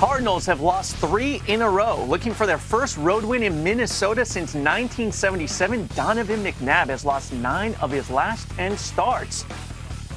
Cardinals have lost 3 in a row. Looking for their first road win in Minnesota since 1977, Donovan McNabb has lost 9 of his last 10 starts.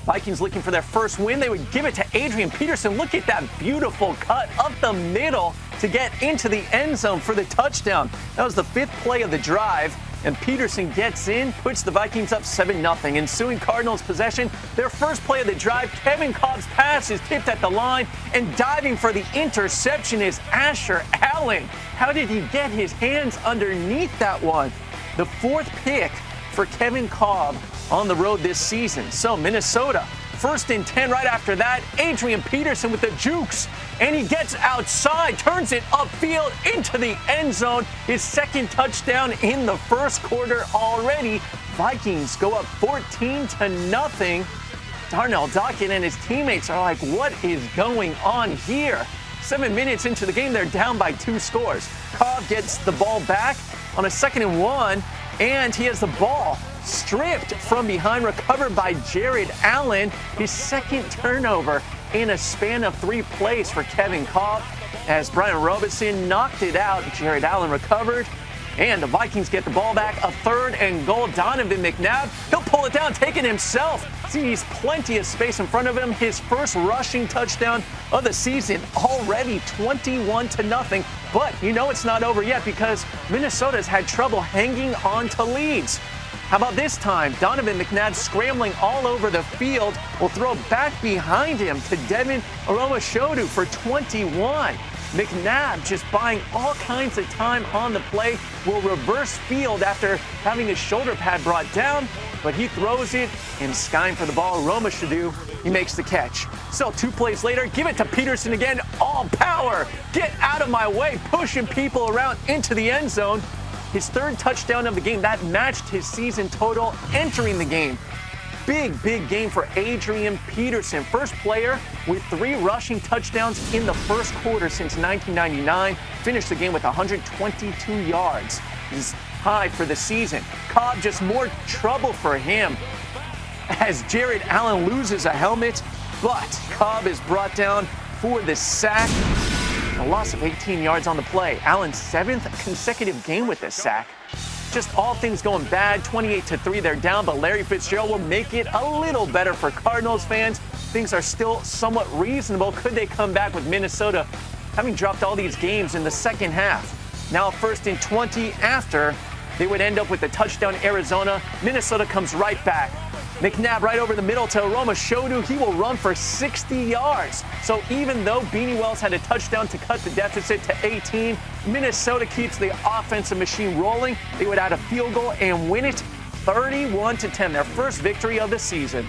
Vikings looking for their first win. They would give it to Adrian Peterson. Look at that beautiful cut up the middle to get into the end zone for the touchdown. That was the 5th play of the drive. And Peterson gets in, puts the Vikings up 7-0. Ensuing Cardinals possession, their first play of the drive, Kevin Cobb's pass is tipped at the line, and diving for the interception is Asher Allen. How did he get his hands underneath that one? The 4th pick for Kevin Cobb on the road this season. So Minnesota, 1st and 10 right after that. Adrian Peterson with the jukes, and he gets outside, turns it upfield into the end zone. His 2nd touchdown in the first quarter already. Vikings go up 14-0. Darnell Dockett and his teammates are like, what is going on here? 7 minutes into the game, they're down by 2 scores. Cobb gets the ball back on a 2nd and 1, and he has the ball stripped from behind, recovered by Jared Allen. His 2nd turnover in a span of 3 plays for Kevin Cobb. As Brian Robinson knocked it out, Jared Allen recovered, and the Vikings get the ball back. A 3rd and goal. Donovan McNabb, he'll pull it down, take it himself. Sees plenty of space in front of him. His first rushing touchdown of the season, already 21-0. But you know it's not over yet because Minnesota's had trouble hanging on to leads. How about this time? Donovan McNabb scrambling all over the field will throw back behind him to Devin Aromashodu for 21. McNabb just buying all kinds of time on the play, will reverse field after having his shoulder pad brought down, but he throws it and skying for the ball. Aromashodu, he makes the catch. So 2 plays later, give it to Peterson again, all power. Get out of my way, pushing people around into the end zone. His 3rd touchdown of the game, that matched his season total entering the game. Big game for Adrian Peterson. First player with 3 rushing touchdowns in the first quarter since 1999. Finished the game with 122 yards. His high for the season. Cobb, just more trouble for him as Jared Allen loses a helmet, but Cobb is brought down for the sack. A loss of 18 yards on the play. Allen's 7th consecutive game with this sack. Just all things going bad. 28-3, they're down, but Larry Fitzgerald will make it a little better for Cardinals fans. Things are still somewhat reasonable. Could they come back with Minnesota having dropped all these games in the second half? Now 1st and 20 after they would end up with the touchdown Arizona. Minnesota comes right back. McNabb right over the middle to Aromashodu. He will run for 60 yards. So even though Beanie Wells had a touchdown to cut the deficit to 18, Minnesota keeps the offensive machine rolling. They would add a field goal and win it 31-10, their first victory of the season.